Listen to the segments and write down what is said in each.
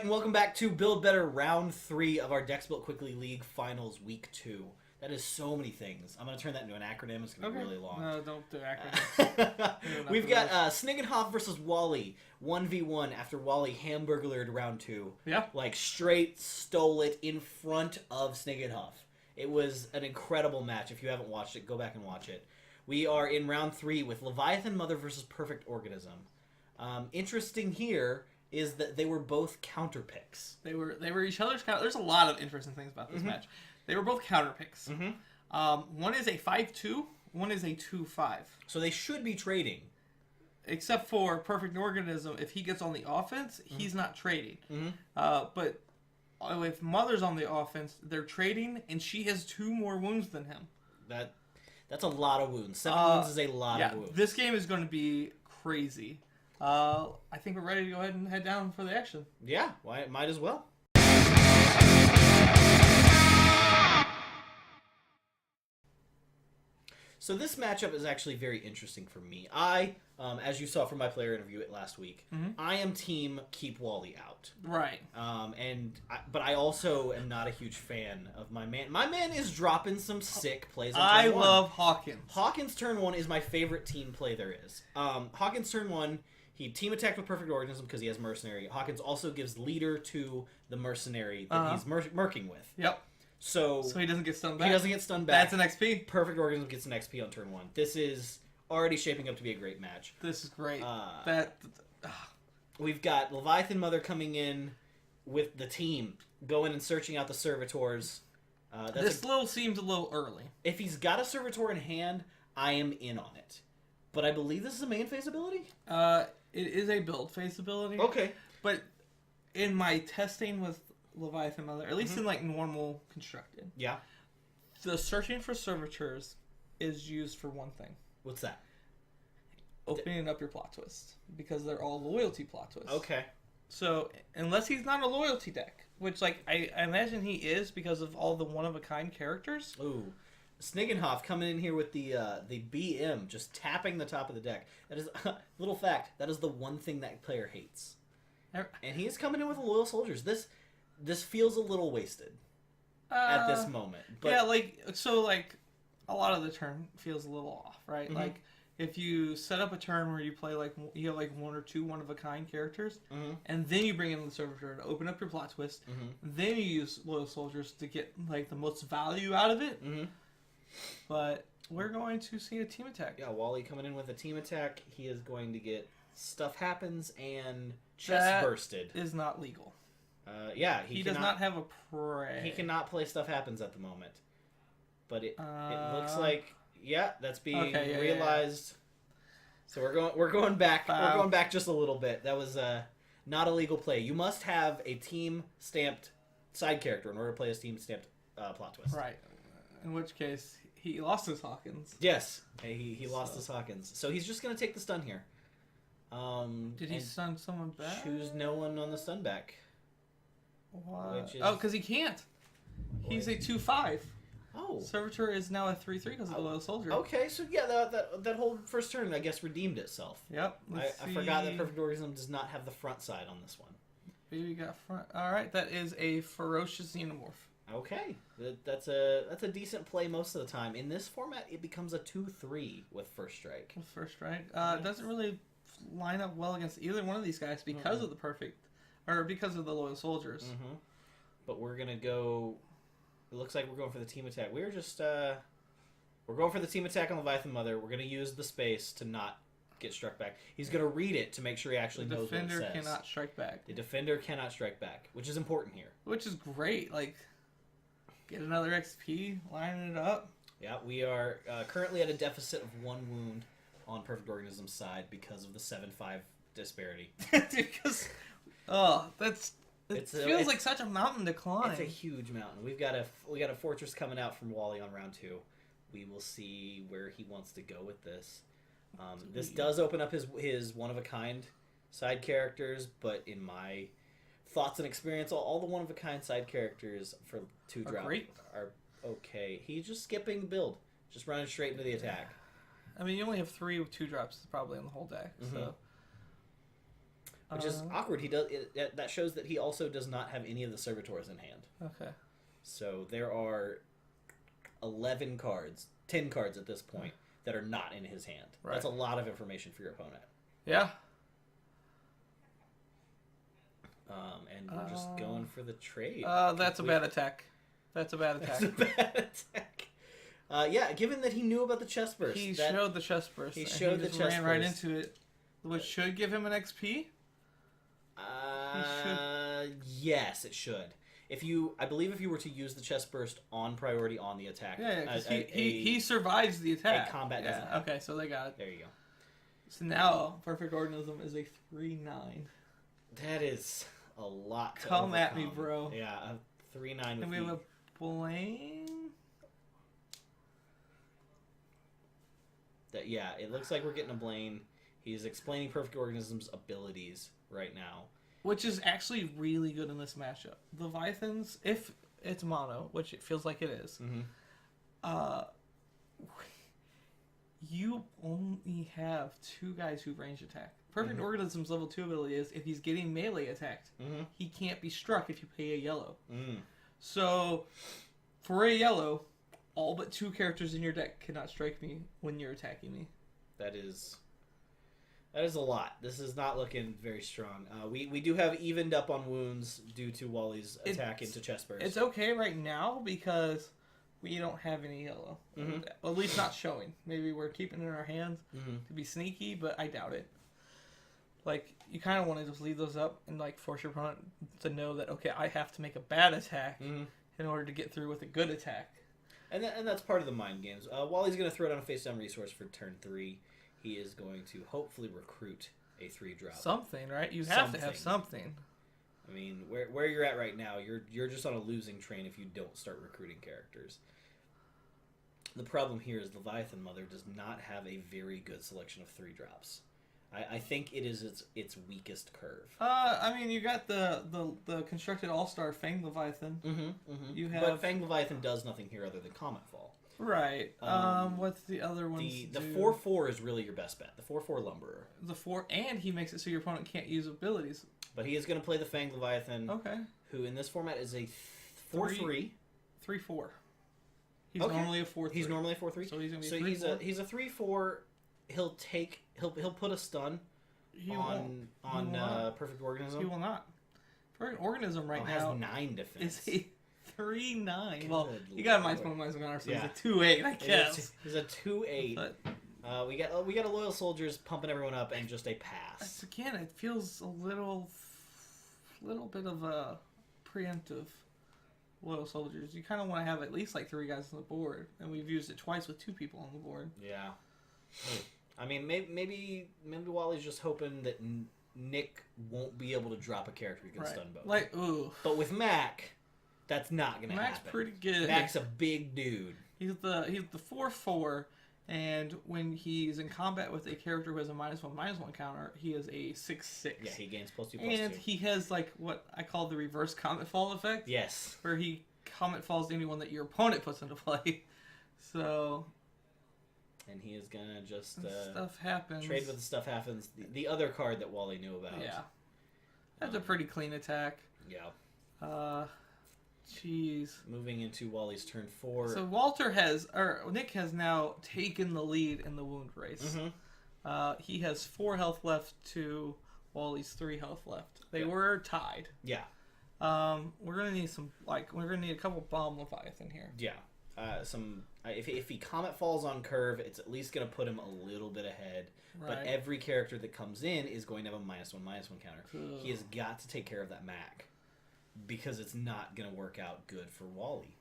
and welcome back to Build Better Round 3 of our Decks Built Quickly League Finals Week 2. That is so many things. I'm going to turn that into an acronym. It's going to be really long. No, don't do acronyms. We've got Snigenhoff versus Wally, 1v1 after Wally hamburglared round 2. Yeah. Like, straight stole it in front of Snigenhoff. It was an incredible match. If you haven't watched it, go back and watch it. We are in round 3 with Leviathan Mother versus Perfect Organism. Interesting here is that they were both counter picks. They were each other's counter. There's a lot of interesting things about this match. They were both counter picks. One is a 5-2, one is a 2-5. So they should be trading. Except for Perfect Organism, if he gets on the offense, he's not trading. But if Mother's on the offense, they're trading, and she has 2 more wounds than him. That's a lot of wounds. 7 wounds is a lot of wounds. This game is going to be crazy. I think we're ready to go ahead and head down for the action. Yeah, might as well. So this matchup is actually very interesting for me. As you saw from my player interview last week, I am team keep Wally out. Right. But I also am not a huge fan of my man. My man is dropping some sick plays on I turn 1. love Hawkins. Hawkins turn 1 is my favorite team play there is. Hawkins turn 1, he team attacked with Perfect Organism because he has Mercenary. Hawkins also gives leader to the Mercenary that he's merking with. Yep. So he doesn't get stunned back. He doesn't get stunned back. That's an XP. Perfect Organism gets an XP on turn 1. This is already shaping up to be a great match. This is great. We've got Leviathan Mother coming in with the team, going and searching out the servitors. This seems a little early. If he's got a servitor in hand, I am in on it. But I believe this is a main phase ability? It is a build phase ability. Okay. But in my testing with Leviathan Mother, at least in like normal constructed, the searching for servitors is used for one thing. What's that? Opening up your plot twist, because they're all loyalty plot twists. Okay. So unless he's not a loyalty deck, which like I imagine he is because of all the one-of-a-kind characters. Ooh. Snigenhoff coming in here with the BM, just tapping the top of the deck. That is, little fact, that is the one thing that player hates. And he is coming in with the loyal soldiers. This feels a little wasted at this moment. But yeah, like a lot of the turn feels a little off, right? Like if you set up a turn where you play you have 1 or 2 one-of-a-kind characters, and then you bring in the servitor to open up your plot twist, then you use loyal soldiers to get like the most value out of it. But we're going to see a team attack. Yeah, Wally coming in with a team attack. He is going to get stuff happens and chest bursted. Is not legal. Yeah, he does not have a prey. He cannot play stuff happens at the moment. But it looks like that's being realized. So we're going back. We're going back just a little bit. That was not a legal play. You must have a team stamped side character in order to play a team stamped plot twist. Right. In which case, he lost his Hawkins. Yes, he lost his Hawkins. So he's just going to take the stun here. Did he stun someone back? Choose no one on the stun back. What? Because he can't. He's a 2-5. Oh. Servitor is now a 3-3 because of the loyal soldier. Okay, so yeah, that whole first turn, I guess, redeemed itself. Yep. I forgot that Perfect Organism does not have the front side on this one. Baby got front. All right, that is a ferocious xenomorph. Okay, that's a decent play most of the time. In this format, it becomes a 2-3 with first strike. With first strike, it doesn't really line up well against either one of these guys because of because of the loyal soldiers. But we're gonna go. It looks like we're going for the team attack. We're just we're going for the team attack on Leviathan Mother. We're gonna use the space to not get struck back. He's gonna read it to make sure he actually knows what it says. The defender cannot strike back. The defender cannot strike back, which is important here. Which is great. Like, get another XP, lining it up. Yeah, we are currently at a deficit of 1 wound on Perfect Organism's side because of the 7-5 disparity. Because, it feels like such a mountain to climb. It's a huge mountain. We got a fortress coming out from Wally on round 2. We will see where he wants to go with this. This does open up his one-of-a-kind side characters, but in my thoughts and experience, all the one-of-a-kind side characters for 2-drop are okay. He's just skipping the build, just running straight into the attack. I mean, you only have 3 2-drops probably in the whole deck, so... which is awkward. That shows that he also does not have any of the servitors in hand. Okay. So there are 10 cards at this point that are not in his hand. Right. That's a lot of information for your opponent. Yeah. And we're just going for the trade. That's a bad attack. That's a bad attack. That's a bad attack. Yeah, given that he knew about the chest burst. He showed the chest burst. He showed the chest burst. Ran right into it, which should give him an XP. Yes, it should. I believe if you were to use the chest burst on priority on the attack, he survives the attack. Combat doesn't happen. Okay, so they got it. There you go. So now Perfect Organism is a 3/9. That is a lot. To Come overcome. at me, bro. Yeah, a 3/9. And we have a Blaine. It looks like we're getting a Blaine. He's explaining Perfect Organism's abilities right now. Which is actually really good in this matchup. Leviathans, if it's mono, which it feels like it is, you only have 2 guys who range attack. Perfect Organism's level 2 ability is if he's getting melee attacked, he can't be struck if you pay a yellow. So, for a yellow, all but 2 characters in your deck cannot strike me when you're attacking me. That is a lot. This is not looking very strong. We do have evened up on wounds due to Wally's attack into chest burst. It's okay right now because we don't have any yellow. Well, at least not showing. Maybe we're keeping it in our hands to be sneaky, but I doubt it. Like, you kind of want to just leave those up and like force your opponent to know that, okay, I have to make a bad attack in order to get through with a good attack. And that's part of the mind games. Wally's going to throw down a face-down resource for turn 3. He is going to hopefully recruit a 3-drop. Something, right? You have to have something. I mean, where you're at right now, you're just on a losing train if you don't start recruiting characters. The problem here is Leviathan Mother does not have a very good selection of 3-drops. I think it is its weakest curve. I mean, you got the constructed all-star Fang Leviathan. But Fang Leviathan does nothing here other than Comet Fall. Right. What's the other one? The 4/4 is really your best bet. The 4/4 Lumberer. And he makes it so your opponent can't use abilities. But he is going to play the Fang Leviathan. Okay. Who in this format is a 4/3. 3/4. He's normally a 4/3. He's normally a 4/3. So he's going to be a 3/4. He's a 3/4. He'll put a stun on Perfect Organism. He will not. Perfect Organism now has 9 defense. Is he 3/9? Well, you got a -1 counter, so he's a 2/8, I guess. He's a 2/8. But we got a loyal soldiers pumping everyone up and just a pass. Again, it feels a little bit of a preemptive. Loyal soldiers. You kind of want to have at least like 3 guys on the board, and we've used it twice with 2 people on the board. Yeah. I mean, maybe Wally's just hoping that Nick won't be able to drop a character he can stun both. Like, ooh. But with Mac, that's not going to happen. Mac's pretty good. Mac's a big dude. He's the 4/4, and when he's in combat with a character who has a -1/-1 counter, he is a 6/6. Yeah, he gains +2/+2. And he has like what I call the reverse Comet Fall effect. Yes. Where he Comet Falls anyone that your opponent puts into play. So. And he is gonna just stuff happens. Trade with the stuff happens. The other card that Wally knew about. Yeah, that's a pretty clean attack. Yeah. Jeez. Moving into Wally's turn 4. So Nick has now taken the lead in the wound race. He has 4 health left to Wally's 3 health left. They were tied. Yeah. We're gonna need we're gonna need a couple bomb Leviathan here. Yeah. If he Comet Falls on curve, it's at least going to put him a little bit ahead. Right. But every character that comes in is going to have a -1/-1 counter. Ugh. He has got to take care of that Mac because it's not going to work out good for Wally.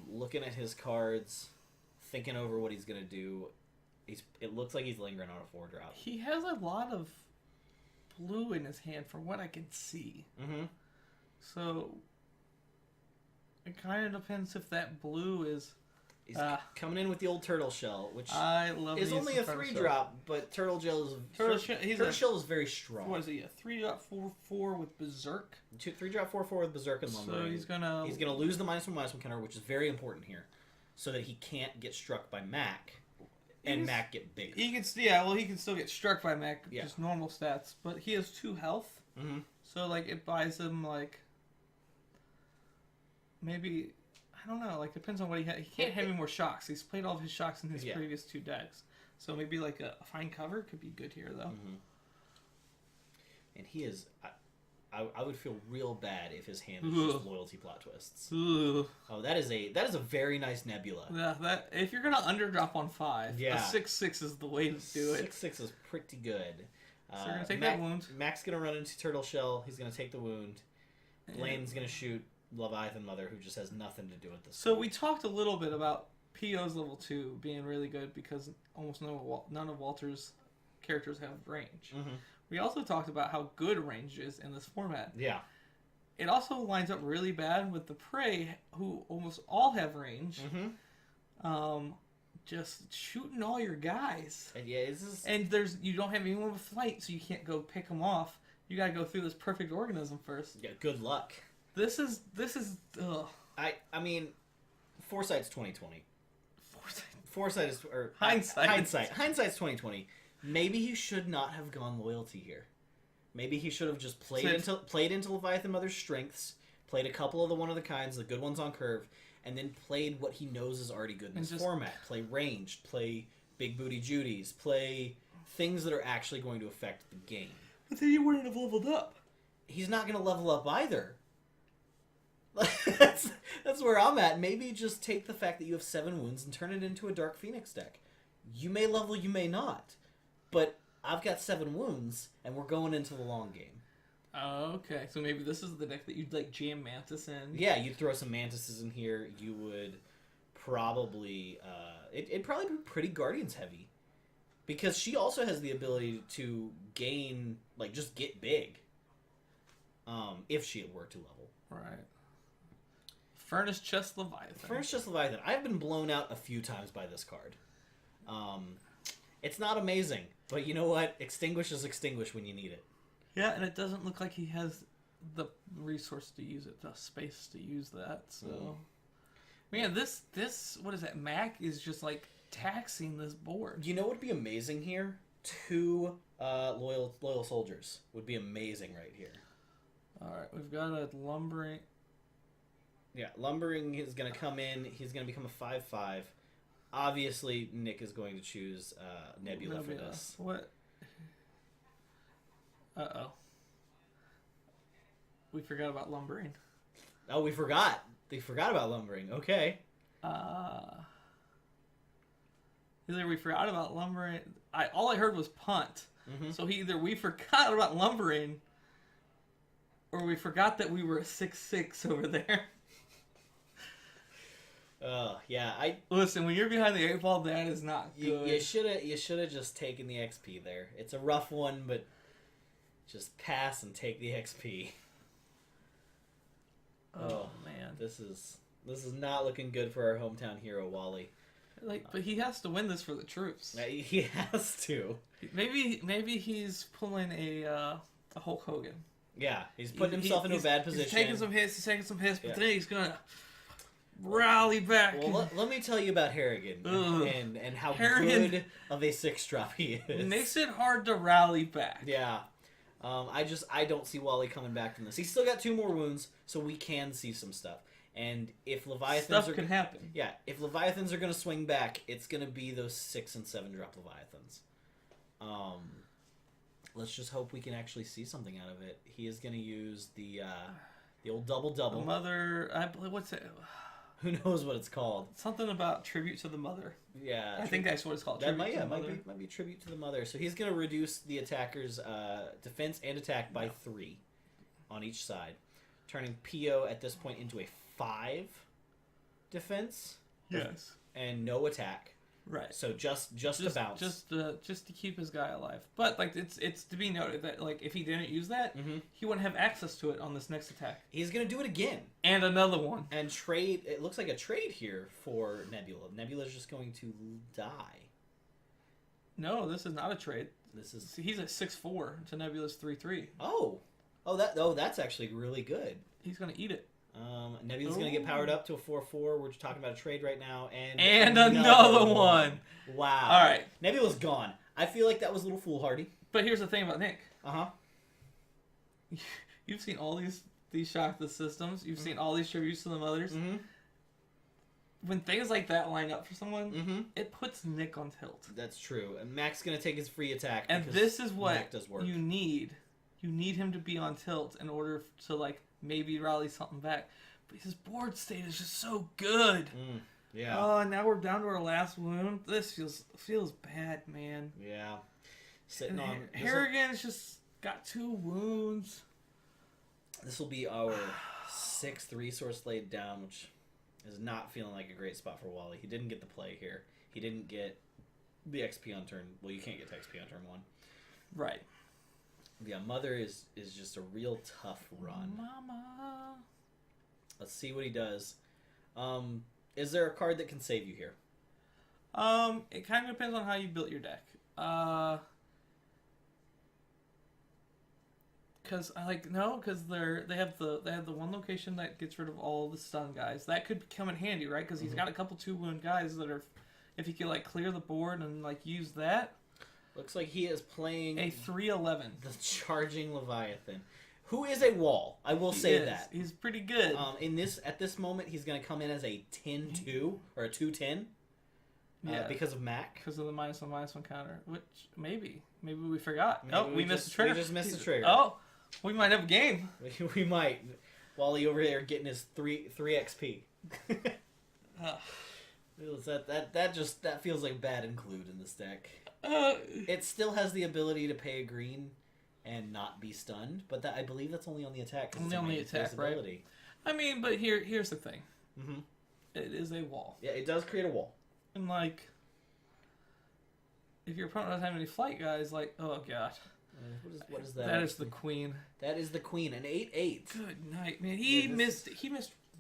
Looking at his cards, thinking over what he's going to do, it looks like he's lingering on a 4-drop. He has a lot of blue in his hand from what I can see. So it kind of depends if that blue is... He's coming in with the old turtle shell, which is only a 3-drop, but turtle shell is very strong. What is he? A 3-drop 4/4 with Berserk. 3-drop 4/4 with Berserk and Lumber. So he's gonna lose the -1/-1 counter, which is very important here, so that he can't get struck by Mac and Mac get bigger. He can still get struck by Mac, just normal stats, but he has 2 health. Mm-hmm. So, like, it buys him, like, maybe, I don't know, like, depends on what he has. He can't have any more shocks. He's played all of his shocks in his previous 2 decks. So maybe, like, a fine cover could be good here, though. Mm-hmm. And he is... I would feel real bad if his hand is just loyalty plot twists. Ooh. Oh, that is a very nice Nebula. Yeah, if you're gonna underdrop on 5, a 6/6 is the way to do it. 6/6 is pretty good. So you're gonna take that wound. Mac's gonna run into Turtle Shell. He's gonna take the wound. Blaine's gonna shoot Leviathan Mother, who just has nothing to do with this. So we talked a little bit about PO's level 2 being really good because almost none of Walter's characters have range. Mm-hmm. We also talked about how good range is in this format. Yeah. It also lines up really bad with the Prey, who almost all have range. Mm-hmm. Just shooting all your guys. And you don't have anyone with flight, so you can't go pick them off. You gotta go through this perfect organism first. Yeah, good luck. This is ugh. I mean, Foresight's 2020. Foresight is hindsight. Hindsight's 2020. Maybe he should not have gone loyalty here. Maybe he should have just played into Leviathan Mother's strengths, played a couple of the one-of-the-kinds, the good ones on curve, and then played what he knows is already good in this format. Play ranged, play big booty Judies, play things that are actually going to affect the game. But then you wouldn't have leveled up. He's not going to level up either. That's where I'm at. Maybe just take the fact that you have 7 wounds and turn it into a Dark Phoenix deck. You may level, you may not. But I've got 7 wounds, and we're going into the long game. Oh, okay. So maybe this is the deck that you'd, like, jam Mantis in? Yeah, you'd throw some Mantises in here. You would probably... it'd probably be pretty Guardians heavy. Because she also has the ability to gain... Like, just get big. If she were to level. Right. Furnace Chest Leviathan. Furnace Chest Leviathan. I've been blown out a few times by this card. It's not amazing, but you know what? Extinguish is extinguish when you need it. Yeah, and it doesn't look like he has the resource to use it, the space to use that. So, man, this what is that? Mac is just like taxing this board. You know what would be amazing here? 2 loyal soldiers would be amazing right here. All right, we've got a lumbering. Yeah, lumbering is going to come in. He's going to become a 5/5. Obviously, Nick is going to choose Nebula for this. What? Uh-oh. We forgot about lumbering. Oh, we forgot. They forgot about lumbering. Okay. Either we forgot about lumbering. All I heard was punt. Mm-hmm. So either we forgot about lumbering, or we forgot that we were a 6/6 over there. Yeah, Listen, when you're behind the 8 ball, that is not good. You should have just taken the XP there. It's a rough one, but just pass and take the XP. Oh man, this is not looking good for our hometown hero Wally. But he has to win this for the troops. He has to. Maybe he's pulling a Hulk Hogan. Yeah, he's putting himself into a bad position. He's taking some hits, but then he's gonna rally back. Well, let me tell you about Harrigan and how good of a 6-drop he is. It makes it hard to rally back. Yeah. I don't see Wally coming back from this. He's still got 2 more wounds, so we can see some stuff. And if Leviathans could happen. Yeah, if Leviathans are going to swing back, it's going to be those 6 and 7-drop Leviathans. Let's just hope we can actually see something out of it. He is going to use the old double. The mother, I believe, what's it? Who knows what it's called? Something about tribute to the mother. Yeah, I think that's what it's called. That might be tribute to the mother. So he's going to reduce the attacker's defense and attack by 3 on each side, turning PO at this point into a 5 defense. Yes. And no attack. Right. So just to bounce. Just to keep his guy alive. But like it's to be noted that like if he didn't use that, he wouldn't have access to it on this next attack. He's gonna do it again. And another one. And trade. It looks like a trade here for Nebula. Nebula's just going to die. No, this is not a trade. He's at 6/4 to Nebula's 3/3. Oh, that's actually really good. He's gonna eat it. Nebula's going to get powered up to a 4/4. We're talking about a trade right now. And another one. Wow. All right. Nebula's gone. I feel like that was a little foolhardy. But here's the thing about Nick. Uh-huh. You've seen all these Shock the Systems. You've seen all these tributes to the mothers. Mm-hmm. When things like that line up for someone, it puts Nick on tilt. That's true. And Mac's going to take his free attack. And this is what Mac does work. you need. You need him to be on tilt in order to, like, maybe rally something back. But his board state is just so good. Yeah. Oh, now we're down to our last wound. This feels bad, man. Yeah. Sitting and on... Harrigan's just got 2 wounds. This will be our 6th resource laid down, which is not feeling like a great spot for Wally. He didn't get the play here. He didn't get the XP on turn... Well, you can't get the XP on turn 1. Right. Yeah, Mother is just a real tough run. Mama. Let's see what he does. Is there a card that can save you here? It kind of depends on how you built your deck. Because they have the one location that gets rid of all the stun guys. That could come in handy, right? Because he's got a couple 2-wound guys that are, if he could like clear the board and like use that. Looks like he is playing a 3/11. The Charging Leviathan, who is a wall. I will say that he's pretty good. At this moment, he's going to come in as a 10-2 or a 2/10. Because of Mac. Because of the -1/-1 counter, which maybe we forgot. We missed the trigger. We just missed the trigger. Oh, we might have a game. We might. Wally over there getting his 3 XP. That feels like bad include in this deck. It still has the ability to pay a green and not be stunned, but I believe that's only on the attack. Only on the attack, right? I mean, but here's the thing. It is a wall. Yeah, it does create a wall. And like, if your opponent doesn't have any flight guys, like, oh god. What is that? That is the queen. That is the queen. An 8/8. Good night, man. He missed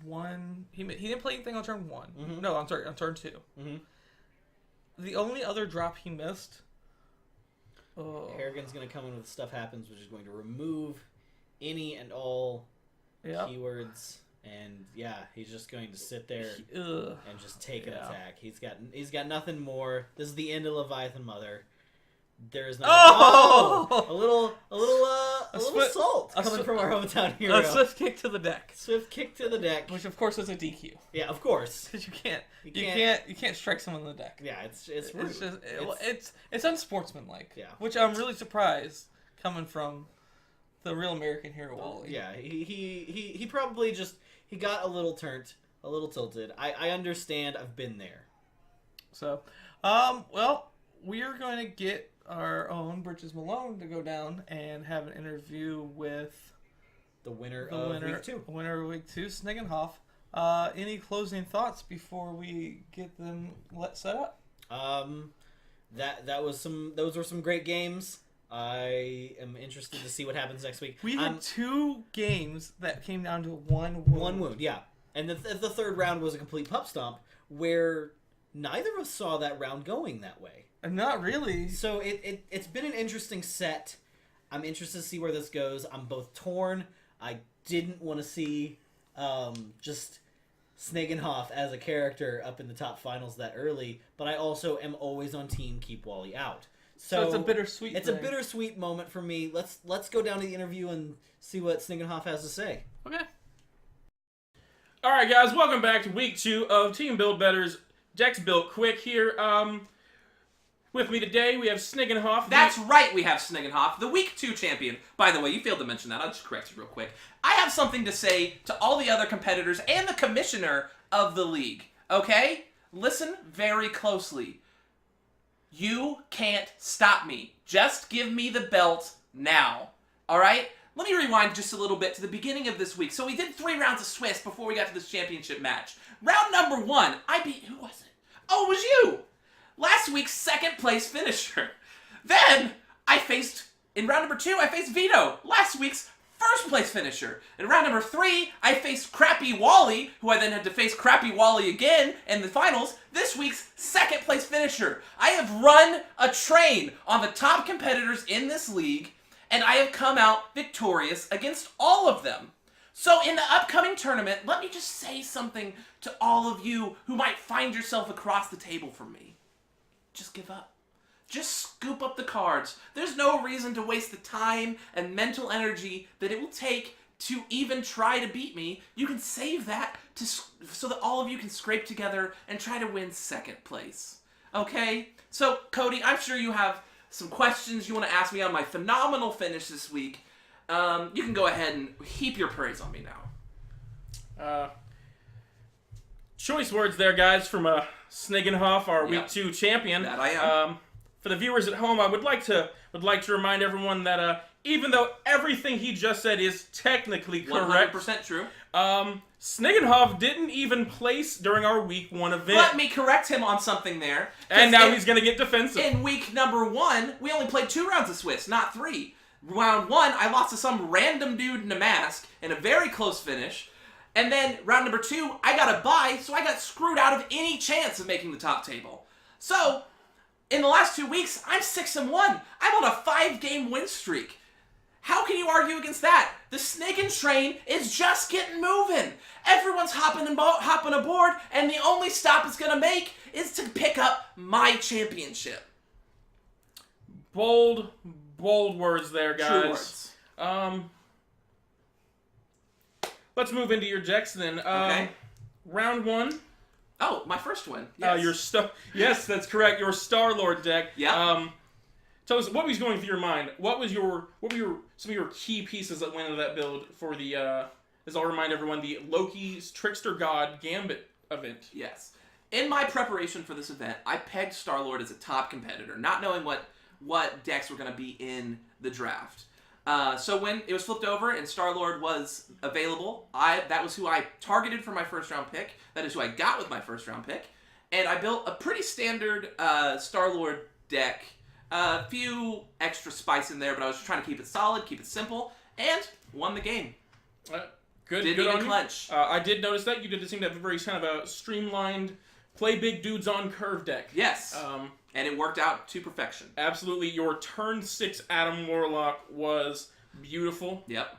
one. He didn't play anything on turn 1. No, I'm sorry, on turn 2. The only other drop he missed. Harrigan's going to come in with Stuff Happens, which is going to remove any and all keywords. And yeah, he's just going to sit there and just take an attack. He's got nothing more. This is the end of Leviathan Mother. There is no a little salt coming from our hometown hero. A swift kick to the deck. Swift kick to the deck, which of course is a DQ. Yeah, of course. Because you can't strike someone in the deck. Yeah, it's rude. It's unsportsmanlike. Yeah, which I'm really surprised coming from the real American hero Wally. Yeah, he probably just got a little turned, a little tilted. I understand. I've been there. So, well, we are going to get our own Bridges Malone to go down and have an interview with the winner of week 2. Winner of week 2, Snigenhoff. Any closing thoughts before we get them set up? Those were some great games. I am interested to see what happens next week. We had 2 games that came down to 1 wound. 1 wound, yeah. And the third round was a complete pup stomp where neither of us saw that round going that way. Not really. So it's been an interesting set. I'm interested to see where this goes. I'm both torn. I didn't want to see just Snigenhoff as a character up in the top finals that early, but I also am always on team keep Wally out. So it's a bittersweet It's a bittersweet moment for me. Let's go down to the interview and see what Snigenhoff has to say. Okay. All right, guys, welcome back to week 2 of Team Build Better's Decks Built Quick here. With me today, we have Snigenhoff. That's right, we have Snigenhoff, the Week 2 champion. By the way, you failed to mention that. I'll just correct you real quick. I have something to say to all the other competitors and the commissioner of the league, okay? Listen very closely. You can't stop me. Just give me the belt now, all right? Let me rewind just a little bit to the beginning of this week. So we did 3 rounds of Swiss before we got to this championship match. Round number 1, I beat... Who was it? Oh, it was you! Last week's 2nd place finisher. Then, in round number 2, I faced Vito, last week's 1st place finisher. In round number 3, I faced Crappy Wally, who I then had to face Crappy Wally again in the finals, this week's 2nd place finisher. I have run a train on the top competitors in this league, and I have come out victorious against all of them. So in the upcoming tournament, let me just say something to all of you who might find yourself across the table from me. Just give up. Just scoop up the cards. There's no reason to waste the time and mental energy that it will take to even try to beat me. You can save that so that all of you can scrape together and try to win second place. Okay? So, Cody, I'm sure you have some questions you want to ask me on my phenomenal finish this week. You can go ahead and heap your praise on me now. Choice words there, guys, from Snigenhoff, our Week 2 champion. That I am. For the viewers at home, I would like to remind everyone that even though everything he just said is technically correct, 100% true. Snigenhoff didn't even place during our Week 1 event. Let me correct him on something there. And now he's going to get defensive. In week number 1, we only played 2 rounds of Swiss, not 3. Round 1, I lost to some random dude in a mask in a very close finish. And then round number 2, I got a bye, so I got screwed out of any chance of making the top table. So, in the last 2 weeks, I'm 6-1. I'm on a 5-game win streak. How can you argue against that? The Sniggin train is just getting moving. Everyone's hopping aboard, and the only stop it's going to make is to pick up my championship. Bold words there, guys. True words. Let's move into your decks then. Okay. Round 1. Oh, my first one. Yes. Yes, that's correct. Your Star-Lord deck. Yeah. Tell us what was going through your mind. What were some of your key pieces that went into that build for the as I'll remind everyone, the Loki's Trickster God Gambit event? Yes. In my preparation for this event, I pegged Star-Lord as a top competitor, not knowing what decks were going to be in the draft. So when it was flipped over and Star-Lord was available, that was who I targeted for my first round pick. That is who I got with my first round pick. And I built a pretty standard Star-Lord deck. A few extra spice in there, but I was trying to keep it solid, keep it simple, and won the game. Good Didn't on even you. clench. I did notice that. You did seem to have a very kind of a streamlined, play big dudes on curve deck. Yes. And it worked out to perfection. Absolutely. Your turn 6 Adam Warlock was beautiful. Yep.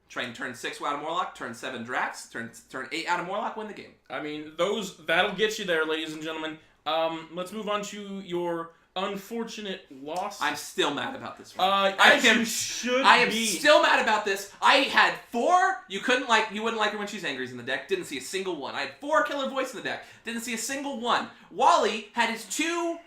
Train turn 6 Adam Warlock, turn 7 Drax, turn 8 Adam Warlock, win the game. I mean, that'll get you there, ladies and gentlemen. Let's move on to your unfortunate loss. I'm still mad about this one. I am still mad about this. I had 4. You wouldn't like her when she's angry in the deck. Didn't see a single one. I had 4 Killer Voice in the deck. Didn't see a single one. Wally had his two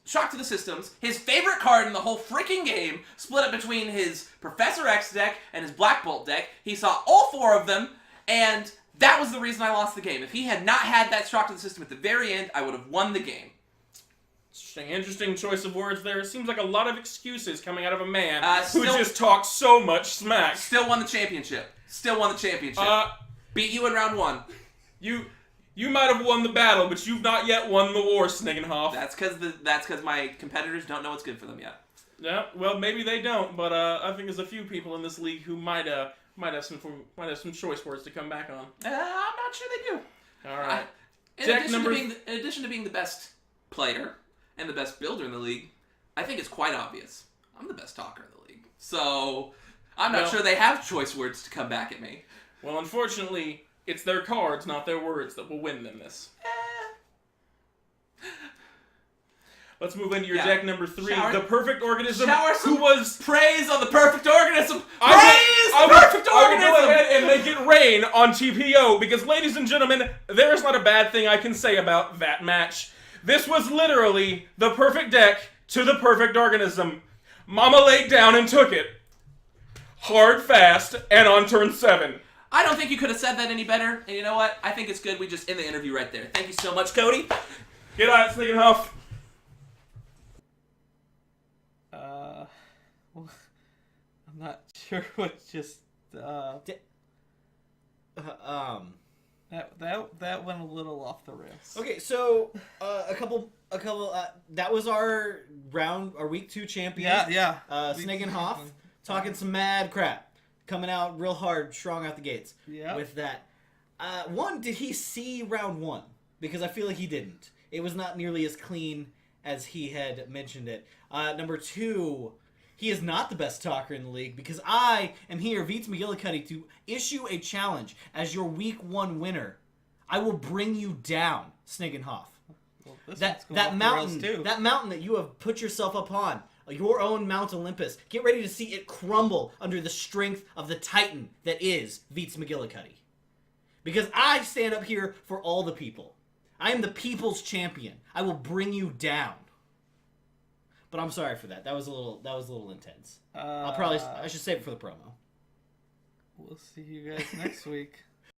Shock to the Systems, his favorite card in the whole freaking game, split up between his Professor X deck and his Black Bolt deck. He saw all 4 of them, and that was the reason I lost the game. If he had not had that Shock to the System at the very end, I would have won the game. Interesting choice of words there. It seems like a lot of excuses coming out of a man who still, just talks so much smack. Still won the championship. Beat you in round 1. You might have won the battle, but you've not yet won the war, Snigenhoff. That's because my competitors don't know what's good for them yet. Yeah, well, maybe they don't, but I think there's a few people in this league who might have some choice words to come back on. I'm not sure they do. All right. In addition to being the best player and the best builder in the league, I think it's quite obvious. I'm the best talker in the league. So, I'm not sure they have choice words to come back at me. Well, unfortunately, it's their cards, not their words, that will win them this. Let's move into your deck number 3, the Perfect Organism. Who was praise on the Perfect Organism? I will go ahead and make it rain on TPO, because, ladies and gentlemen, there is not a bad thing I can say about that match. This was literally the perfect deck to the Perfect Organism. Mama laid down and took it. Hard, fast, and on turn 7. I don't think you could have said that any better. And you know what? I think it's good we just end the interview right there. Thank you so much, Cody. Get on it, Snigenhoff. Well, I'm not sure what just that went a little off the rails. Okay, so a couple. That was our week 2 champion. Yeah. Snigenhoff talking some mad crap, coming out real hard, strong out the gates. Yeah. With that, did he see round 1? Because I feel like he didn't. It was not nearly as clean as he had mentioned it. Number 2, He is not the best talker in the league because I am here, VS McGillicuddy, to issue a challenge as your Week 1 winner. I will bring you down, Snigenhoff. Well, that mountain that you have put yourself upon, your own Mount Olympus. Get ready to see it crumble under the strength of the Titan that is VS McGillicuddy. Because I stand up here for all the people. I am the people's champion. I will bring you down. But I'm sorry for that. That was a little intense. I should save it for the promo. We'll see you guys next week.